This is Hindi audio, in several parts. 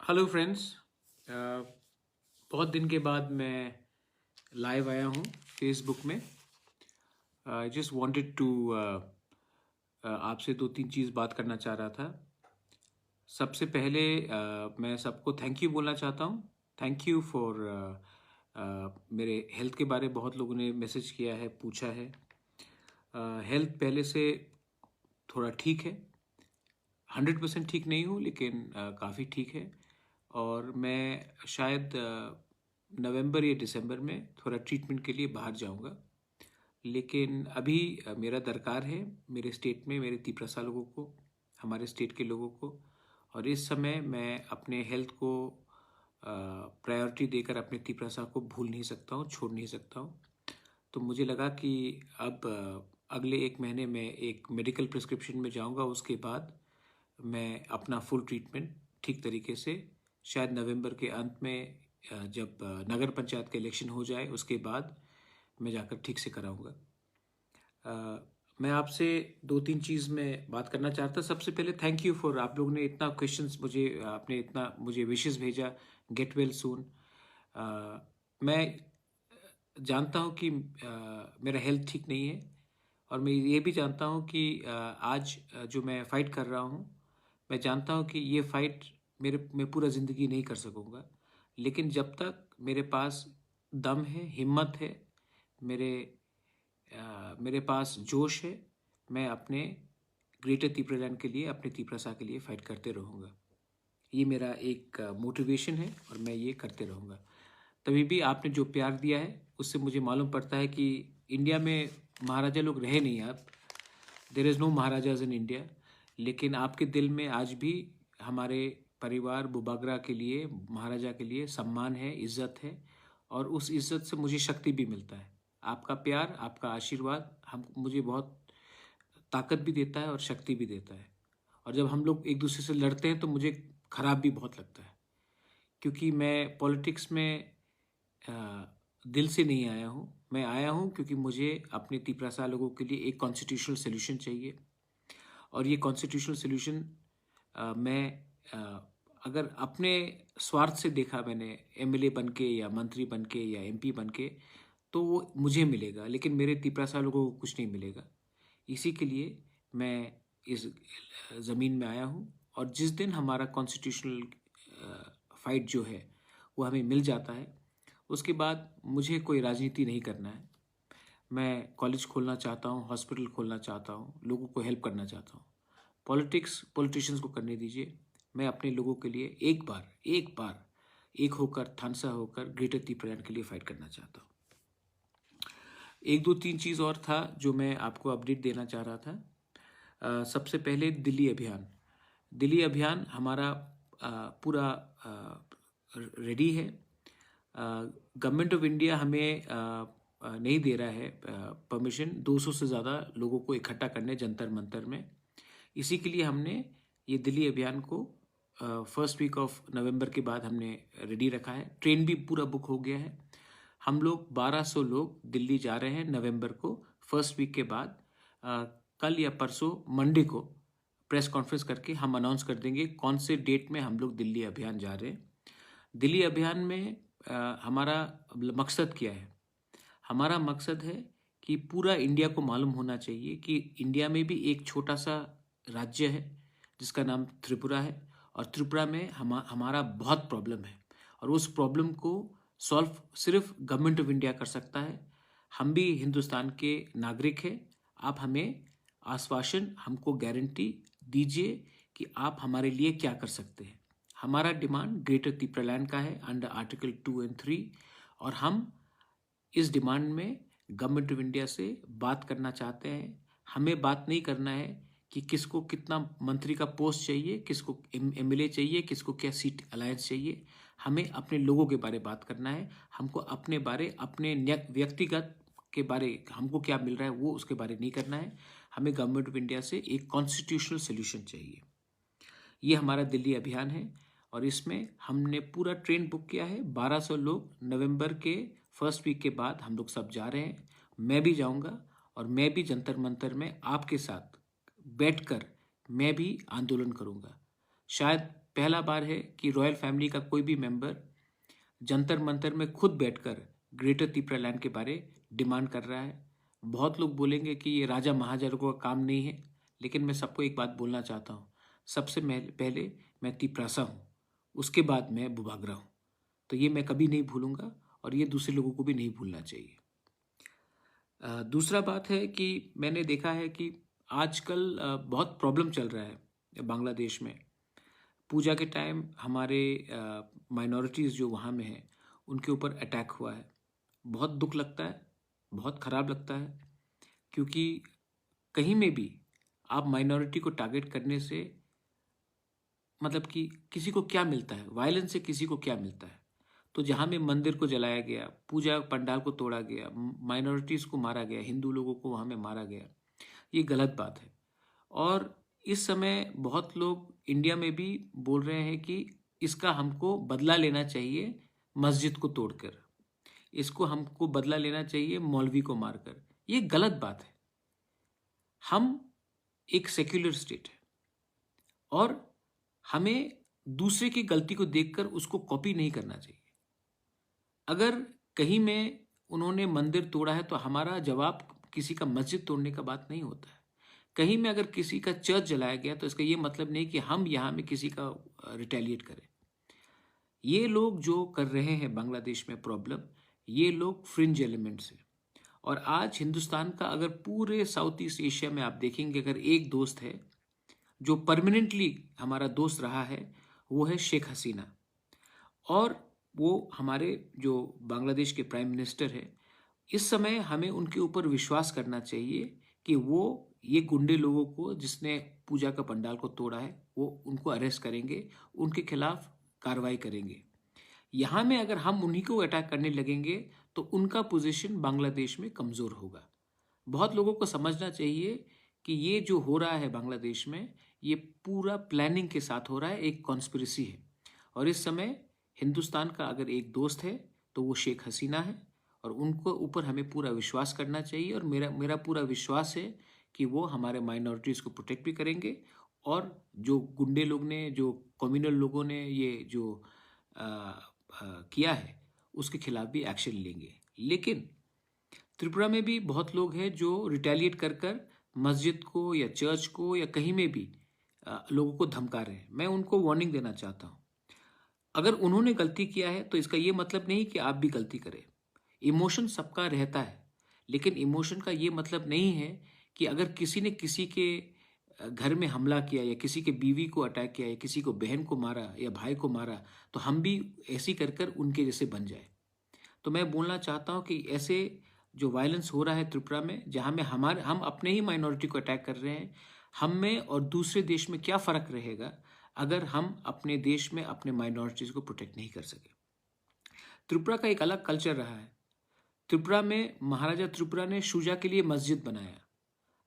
Hello friends. बहुत दिन के बाद मैं लाइव आया हूँ फेसबुक में। आई जस्ट वांटेड टू आपसे दो तीन चीज़ बात करना चाह रहा था। सबसे पहले मैं सबको थैंक यू बोलना चाहता हूँ। थैंक यू फॉर मेरे हेल्थ के बारे में बहुत लोगों ने मैसेज किया है, पूछा है। हेल्थ पहले से थोड़ा ठीक है, 100% ठीक नहीं हूँ लेकिन काफ़ी ठीक है। और मैं शायद नवंबर या दिसंबर में थोड़ा ट्रीटमेंट के लिए बाहर जाऊंगा। लेकिन अभी मेरा दरकार है मेरे स्टेट में, मेरे तिप्रसा लोगों को, हमारे स्टेट के लोगों को। और इस समय मैं अपने हेल्थ को प्रायोरिटी देकर अपने तिप्रसा को भूल नहीं सकता हूँ, छोड़ नहीं सकता हूँ। तो मुझे लगा कि अब अगले एक महीने में एक मेडिकल प्रिस्क्रिप्शन में जाऊंगा। उसके बाद मैं अपना फुल ट्रीटमेंट ठीक तरीके से शायद नवंबर के अंत में जब नगर पंचायत का इलेक्शन हो जाए उसके बाद मैं जाकर ठीक से कराऊंगा। मैं आपसे दो तीन चीज़ में बात करना चाहता। सबसे पहले थैंक यू फॉर, आप लोगों ने इतना क्वेश्चंस मुझे, आपने इतना मुझे विशेष भेजा, गेट वेल सून। मैं जानता हूँ कि मेरा हेल्थ ठीक नहीं है, और मैं ये भी जानता हूँ कि आज जो मैं फ़ाइट कर रहा हूँ, मैं जानता हूँ कि ये फ़ाइट मैं पूरा ज़िंदगी नहीं कर सकूँगा। लेकिन जब तक मेरे पास दम है, हिम्मत है, मेरे मेरे पास जोश है, मैं अपने ग्रेटर तिप्रलैंड के लिए, अपने तिप्रसा के लिए फ़ाइट करते रहूँगा। ये मेरा एक मोटिवेशन है और मैं ये करते रहूँगा। तभी भी आपने जो प्यार दिया है उससे मुझे मालूम पड़ता है कि इंडिया में महाराजा लोग रहे नहीं अब। There is no maharajas in India. लेकिन आपके दिल में आज भी हमारे परिवार बुबागरा के लिए, महाराजा के लिए सम्मान है, इज्जत है। और उस इज्जत से मुझे शक्ति भी मिलता है। आपका प्यार, आपका आशीर्वाद मुझे बहुत ताकत भी देता है और शक्ति भी देता है। और जब हम लोग एक दूसरे से लड़ते हैं तो मुझे खराब भी बहुत लगता है, क्योंकि मैं पॉलिटिक्स में दिल से नहीं आया हूँ। मैं आया हूँ क्योंकि मुझे अपने तिप्रसा लोगों के लिए एक कॉन्स्टिट्यूशनल सोल्यूशन चाहिए। और ये कॉन्स्टिट्यूशनल सोल्यूशन मैं अगर अपने स्वार्थ से देखा, मैंने एमएलए बन के या मंत्री बन के या एमपी बन के, तो वो मुझे मिलेगा, लेकिन मेरे तिप्रसा लोगों को कुछ नहीं मिलेगा। इसी के लिए मैं इस ज़मीन में आया हूँ। और जिस दिन हमारा कॉन्स्टिट्यूशनल फाइट जो है वो हमें मिल जाता है, उसके बाद मुझे कोई राजनीति नहीं करना है। मैं कॉलेज खोलना चाहता हूँ, हॉस्पिटल खोलना चाहता हूँ, लोगों को हेल्प करना चाहता हूँ। पॉलिटिक्स पॉलिटिशियंस को करने दीजिए। मैं अपने लोगों के लिए एक होकर, थानसा होकर ग्रेटर तिप्रलैंड के लिए फाइट करना चाहता हूँ। एक दो तीन चीज़ और था जो मैं आपको अपडेट देना चाह रहा था। सबसे पहले दिल्ली अभियान हमारा पूरा रेडी है। गवर्नमेंट ऑफ इंडिया हमें नहीं दे रहा है परमिशन 200 से ज़्यादा लोगों को इकट्ठा करने जंतर मंतर में। इसी के लिए हमने ये दिल्ली अभियान को फर्स्ट वीक ऑफ नवंबर के बाद हमने रेडी रखा है। ट्रेन भी पूरा बुक हो गया है। हम लोग 1200 लोग दिल्ली जा रहे हैं नवंबर को, फर्स्ट वीक के बाद। कल या परसों मंडे को प्रेस कॉन्फ्रेंस करके हम अनाउंस कर देंगे कौन से डेट में हम लोग दिल्ली अभियान जा रहे हैं। दिल्ली अभियान में हमारा मकसद क्या है? हमारा मकसद है कि पूरा इंडिया को मालूम होना चाहिए कि इंडिया में भी एक छोटा सा राज्य है जिसका नाम त्रिपुरा है। और त्रिपुरा में हमारा बहुत प्रॉब्लम है, और उस प्रॉब्लम को सॉल्व सिर्फ गवर्नमेंट ऑफ इंडिया कर सकता है। हम भी हिंदुस्तान के नागरिक हैं। आप हमें आश्वासन, हमको गारंटी दीजिए कि आप हमारे लिए क्या कर सकते हैं। हमारा डिमांड ग्रेटर तिप्रलैंड का है अंडर आर्टिकल 2 और 3। और हम इस डिमांड में गवर्नमेंट ऑफ इंडिया से बात करना चाहते हैं। हमें बात नहीं करना है कि किसको कितना मंत्री का पोस्ट चाहिए, किसको एमएलए चाहिए, किसको क्या सीट अलायंस चाहिए। हमें अपने लोगों के बारे बात करना है। हमको अपने बारे, अपने व्यक्तिगत के बारे, हमको क्या मिल रहा है वो उसके बारे नहीं करना है। हमें गवर्नमेंट ऑफ इंडिया से एक कॉन्स्टिट्यूशनल सोल्यूशन चाहिए। ये हमारा दिल्ली अभियान है, और इसमें हमने पूरा ट्रेन बुक किया है। 1200 लोग नवंबर के फर्स्ट वीक के बाद हम लोग सब जा रहे हैं। मैं भी जाऊंगा, और मैं भी जंतर मंतर में आपके साथ बैठकर मैं भी आंदोलन करूंगा। शायद पहला बार है कि रॉयल फैमिली का कोई भी मेंबर जंतर मंतर में खुद बैठकर ग्रेटर त्रिपुरा लैंड के बारे डिमांड कर रहा है। बहुत लोग बोलेंगे कि ये राजा महाराजाओं का काम नहीं है, लेकिन मैं सबको एक बात बोलना चाहता हूँ। सबसे पहले मैं तिपरासा हूँ, उसके बाद मैं बुबागरा हूँ। तो ये मैं कभी नहीं भूलूंगा और ये दूसरे लोगों को भी नहीं भूलना चाहिए। दूसरा बात है कि मैंने देखा है कि आजकल बहुत प्रॉब्लम चल रहा है बांग्लादेश में। पूजा के टाइम हमारे माइनॉरिटीज़ जो वहाँ में हैं उनके ऊपर अटैक हुआ है। बहुत दुख लगता है, बहुत ख़राब लगता है, क्योंकि कहीं में भी आप माइनॉरिटी को टारगेट करने से मतलब कि किसी को क्या मिलता है, वायलेंस से किसी को क्या मिलता है। तो जहाँ में मंदिर को जलाया गया, पूजा पंडाल को तोड़ा गया, माइनॉरिटीज़ को मारा गया, हिंदू लोगों को वहाँ में मारा गया, ये गलत बात है। और इस समय बहुत लोग इंडिया में भी बोल रहे हैं कि इसका हमको बदला लेना चाहिए मस्जिद को तोड़कर, इसको हमको बदला लेना चाहिए मौलवी को मारकर। ये गलत बात है। हम एक सेक्युलर स्टेट है और हमें दूसरे की गलती को देखकर उसको कॉपी नहीं करना चाहिए। अगर कहीं में उन्होंने मंदिर तोड़ा है तो हमारा जवाब किसी का मस्जिद तोड़ने का बात नहीं होता है। कहीं में अगर किसी का चर्च जलाया गया तो इसका ये मतलब नहीं कि हम यहाँ में किसी का रिटेलिएट करें। ये लोग जो कर रहे हैं बांग्लादेश में प्रॉब्लम, ये लोग फ्रिंज एलिमेंट्स हैं। और आज हिंदुस्तान का अगर पूरे साउथ ईस्ट एशिया में आप देखेंगे, अगर एक दोस्त है जो परमानेंटली हमारा दोस्त रहा है, वो है शेख हसीना। और वो हमारे जो बांग्लादेश के प्राइम मिनिस्टर है, इस समय हमें उनके ऊपर विश्वास करना चाहिए कि वो ये गुंडे लोगों को जिसने पूजा का पंडाल को तोड़ा है वो उनको अरेस्ट करेंगे, उनके खिलाफ कार्रवाई करेंगे। यहाँ में अगर हम उन्हीं को अटैक करने लगेंगे तो उनका पोजीशन बांग्लादेश में कमज़ोर होगा। बहुत लोगों को समझना चाहिए कि ये जो हो रहा है बांग्लादेश में, ये पूरा प्लानिंग के साथ हो रहा है, एक कॉन्स्पिरेसी है। और इस समय हिंदुस्तान का अगर एक दोस्त है तो वो शेख हसीना है और उनको ऊपर हमें पूरा विश्वास करना चाहिए। और मेरा पूरा विश्वास है कि वो हमारे माइनॉरिटीज़ को प्रोटेक्ट भी करेंगे और जो गुंडे लोग ने, जो कम्युनल लोगों ने ये जो किया है उसके खिलाफ भी एक्शन लेंगे। लेकिन त्रिपुरा में भी बहुत लोग हैं जो रिटेलिएट कर कर मस्जिद को या चर्च को या कहीं में भी लोगों को धमका रहे हैं। मैं उनको वार्निंग देना चाहता हूँ, अगर उन्होंने गलती किया है तो इसका ये मतलब नहीं कि आप भी गलती करें। इमोशन सबका रहता है, लेकिन इमोशन का ये मतलब नहीं है कि अगर किसी ने किसी के घर में हमला किया या किसी के बीवी को अटैक किया या किसी को बहन को मारा या भाई को मारा तो हम भी ऐसी कर कर उनके जैसे बन जाए। तो मैं बोलना चाहता हूँ कि ऐसे जो वायलेंस हो रहा है त्रिपुरा में, जहाँ में हम अपने ही माइनॉरिटी को अटैक कर रहे हैं, हम में और दूसरे देश में क्या फ़र्क रहेगा अगर हम अपने देश में अपने माइनॉरिटीज़ को प्रोटेक्ट नहीं कर सके। त्रिपुरा का एक अलग कल्चर रहा है। त्रिपुरा में महाराजा त्रिपुरा ने शुजा के लिए मस्जिद बनाया।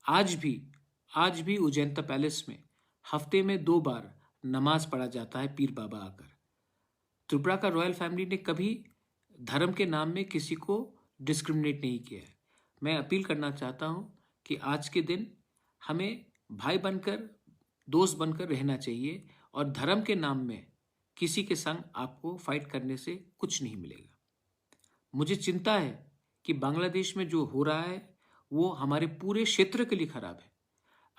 आज भी उज्जैनता पैलेस में हफ्ते में 2 बार नमाज पढ़ा जाता है पीर बाबा आकर। त्रिपुरा का रॉयल फैमिली ने कभी धर्म के नाम में किसी को डिस्क्रिमिनेट नहीं किया है। मैं अपील करना चाहता हूँ कि आज के दिन हमें भाई बनकर, दोस्त बनकर रहना चाहिए और धर्म के नाम में किसी के संग आपको फाइट करने से कुछ नहीं मिलेगा। मुझे चिंता है कि बांग्लादेश में जो हो रहा है वो हमारे पूरे क्षेत्र के लिए खराब है।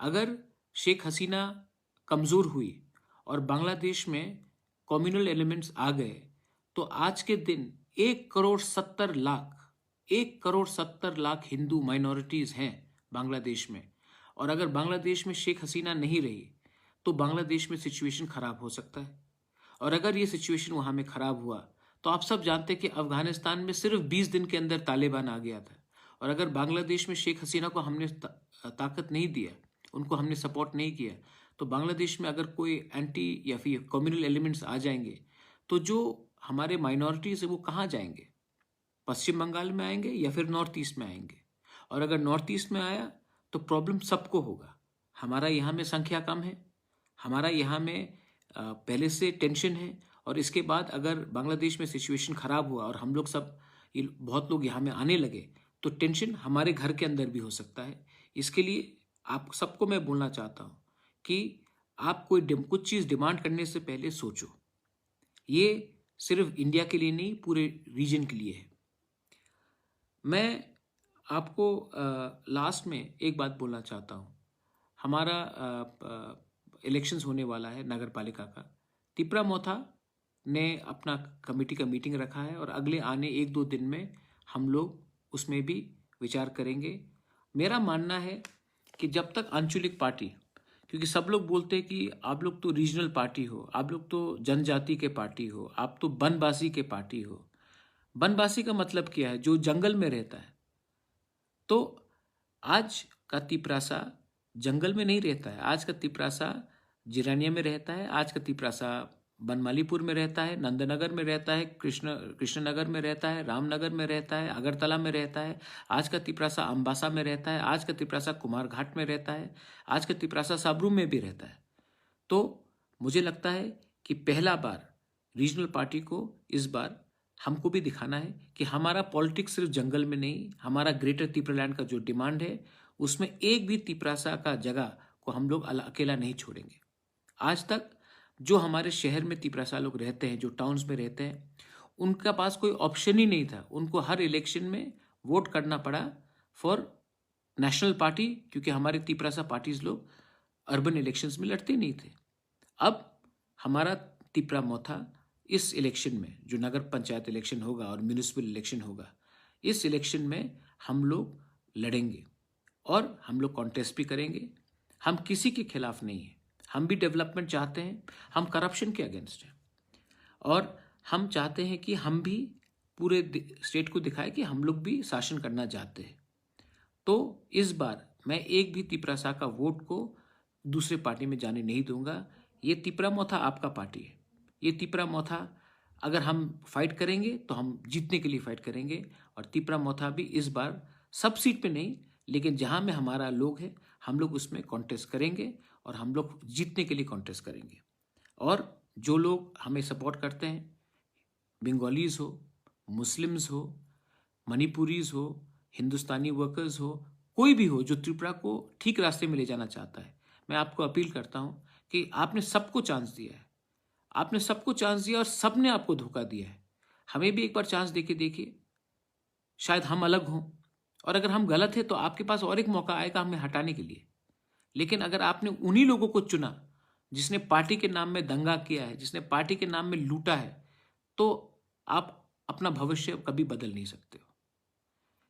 अगर शेख हसीना कमज़ोर हुई और बांग्लादेश में कम्युनल एलिमेंट्स आ गए तो आज के दिन 1 करोड़ 70 लाख हिंदू माइनॉरिटीज़ हैं बांग्लादेश में। और अगर बांग्लादेश में शेख हसीना नहीं रही तो बांग्लादेश में सिचुएशन ख़राब हो सकता है। और अगर ये सिचुएशन वहाँ में ख़राब हुआ तो आप सब जानते हैं कि अफ़गानिस्तान में सिर्फ 20 दिन के अंदर तालिबान आ गया था। और अगर बांग्लादेश में शेख हसीना को हमने ताकत नहीं दिया, उनको हमने सपोर्ट नहीं किया, तो बांग्लादेश में अगर कोई एंटी या फिर कम्युनल एलिमेंट्स आ जाएंगे तो जो हमारे माइनॉरिटीज़ है वो कहाँ जाएंगे? पश्चिम बंगाल में आएंगे या फिर नॉर्थ ईस्ट में आएंगे। और अगर नॉर्थ ईस्ट में आया तो प्रॉब्लम सबको होगा। हमारा यहाँ में संख्या कम है, हमारा यहाँ में पहले से टेंशन है, और इसके बाद अगर बांग्लादेश में सिचुएशन ख़राब हुआ और हम लोग सब बहुत लोग यहाँ में आने लगे तो टेंशन हमारे घर के अंदर भी हो सकता है। इसके लिए आप सबको मैं बोलना चाहता हूँ कि आप कुछ चीज़ डिमांड करने से पहले सोचो। ये सिर्फ इंडिया के लिए नहीं, पूरे रीजन के लिए है। मैं आपको लास्ट में एक बात बोलना चाहता हूँ। हमारा इलेक्शंस होने वाला है नगर पालिका का। तिपरा मोथा ने अपना कमेटी का मीटिंग रखा है और अगले आने 1-2 दिन में हम लोग उसमें भी विचार करेंगे। मेरा मानना है कि जब तक आंचलिक पार्टी, क्योंकि सब लोग बोलते हैं कि आप लोग तो रीजनल पार्टी हो, आप लोग तो जनजाति के पार्टी हो, आप तो बनवासी के पार्टी हो। बनवासी का मतलब क्या है? जो जंगल में रहता है। तो आज का तिपरासा जंगल में नहीं रहता है। आज का तिपरासा जिरानिया में रहता है। आज का तिपरासा बनमालीपुर में रहता है, नंदनगर में रहता है, कृष्णनगर में रहता है, रामनगर में रहता है, अगरतला में रहता है। आज का तिपरासा अम्बासा में रहता है। आज का तिपरासा कुमारघाट में रहता है। आज का तिपरासा साबरू में भी रहता है। तो मुझे लगता है कि पहला बार रीजनल पार्टी को इस बार हमको भी दिखाना है कि हमारा पॉलिटिक्स सिर्फ जंगल में नहीं, हमारा ग्रेटर तिपरालैंड का जो डिमांड है उसमें एक भी तिपरासा का जगह को हम लोग अकेला नहीं छोड़ेंगे। आज तक जो हमारे शहर में तिपरासा लोग रहते हैं, जो टाउन्स में रहते हैं, उनका पास कोई ऑप्शन ही नहीं था। उनको हर इलेक्शन में वोट करना पड़ा फॉर नेशनल पार्टी, क्योंकि हमारे तिपरासा पार्टीज लोग अर्बन इलेक्शंस में लड़ते नहीं थे। अब हमारा तिपरा मोथा इस इलेक्शन में, जो नगर पंचायत इलेक्शन होगा और म्यूनिसिपल इलेक्शन होगा, इस इलेक्शन में हम लोग लड़ेंगे और हम लोग कॉन्टेस्ट भी करेंगे। हम किसी के खिलाफ नहीं हैं। हम भी डेवलपमेंट चाहते हैं। हम करप्शन के अगेंस्ट हैं और हम चाहते हैं कि हम भी पूरे स्टेट को दिखाएं कि हम लोग भी शासन करना चाहते हैं। तो इस बार मैं एक भी तिपरासा का वोट को दूसरे पार्टी में जाने नहीं दूंगा। ये तिपरा मोथा आपका पार्टी है। ये तिपरा मोथा अगर हम फाइट करेंगे तो हम जीतने के लिए फाइट करेंगे और तिपरा मोथा भी इस बार सब सीट पे नहीं, लेकिन जहां में हमारा लोग है हम लोग उसमें कॉन्टेस्ट करेंगे और हम लोग जीतने के लिए कॉन्टेस्ट करेंगे। और जो लोग हमें सपोर्ट करते हैं, बंगालीज हो, मुस्लिम्स हो, मणिपुरीज हो, हिंदुस्तानी वर्कर्स हो, कोई भी हो जो त्रिपुरा को ठीक रास्ते में ले जाना चाहता है, मैं आपको अपील करता हूं कि आपने सबको चांस दिया है। आपने सबको चांस दिया और सबने आपको धोखा दिया है। हमें भी एक बार चांस देके देखिए, शायद हम अलग हों और अगर हम गलत है तो आपके पास और एक मौका आएगा हमें हटाने के लिए। लेकिन अगर आपने उन्हीं लोगों को चुना जिसने पार्टी के नाम में दंगा किया है, जिसने पार्टी के नाम में लूटा है, तो आप अपना भविष्य कभी बदल नहीं सकते हो।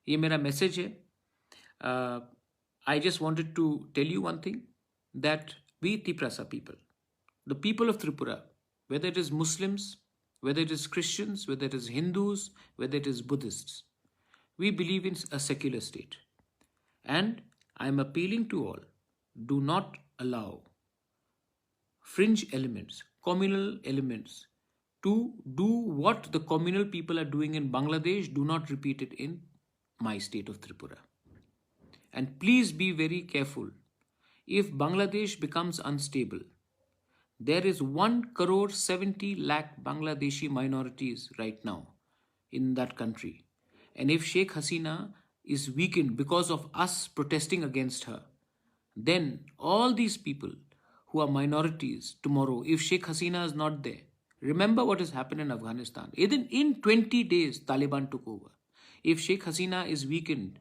ये मेरा मैसेज है। I just wanted to tell you one thing, that we Tiprasa people, the people of Tripura, whether it is Muslims, whether it is Christians, whether it is Hindus, whether it is Buddhists, we believe in a secular state. And I am appealing to all, do not allow fringe elements, communal elements, to do what the communal people are doing in Bangladesh. Do not repeat it in my state of Tripura. And please be very careful. If Bangladesh becomes unstable, there is 1.70 lakh Bangladeshi minorities right now in that country. And if Sheikh Hasina is weakened because of us protesting against her, then all these people who are minorities tomorrow, if Sheikh Hasina is not there, remember what has happened in Afghanistan. Even in 20 days, Taliban took over. If Sheikh Hasina is weakened,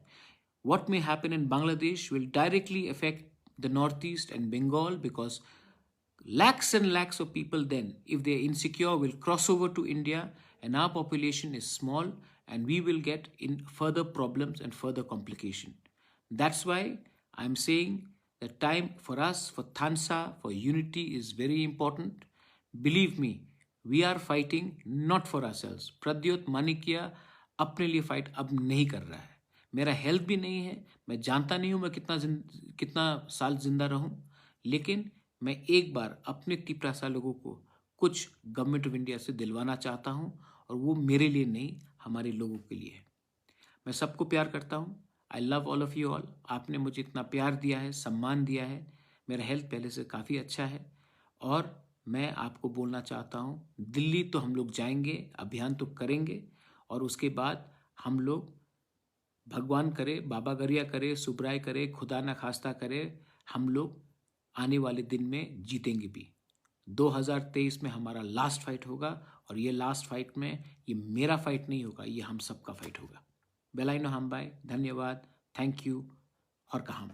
what may happen in Bangladesh will directly affect the Northeast and Bengal, because lakhs and lakhs of people then, if they are insecure, will cross over to India, and our population is small and we will get in further problems and further complication. That's why I'm saying the time for us, for Thansa, for unity is very important. Believe me, we are fighting not for ourselves. Pradyot Manikya अपने लिए फाइट अब नहीं कर रहा है। मेरा हेल्थ भी नहीं है, मैं जानता नहीं हूं मैं कितना साल जिंदा रहूं, लेकिन मैं एक बार अपने तिपरासा लोगों को कुछ गवर्नमेंट ऑफ इंडिया से दिलवाना चाहता हूं, और वो मेरे लिए नहीं, हमारे लोगों के लिए है। मैं सबको प्यार करता हूं। I love all of you all. आपने मुझे इतना प्यार दिया है, सम्मान दिया है। मेरा हेल्थ पहले से काफ़ी अच्छा है और मैं आपको बोलना चाहता हूं, दिल्ली तो हम लोग जाएंगे, अभियान तो करेंगे, और उसके बाद हम लोग, भगवान करे, बाबा गरिया करे, सुब्राय करे, खुदा ना खास्ता करे, हम लोग आने वाले दिन में जीतेंगे भी। 2023 में हमारा लास्ट फाइट होगा और ये लास्ट फाइट में ये मेरा फाइट नहीं होगा, ये हम सबका फाइट होगा। बेलाइनो हम बाय, धन्यवाद, थैंक यू और कहाम।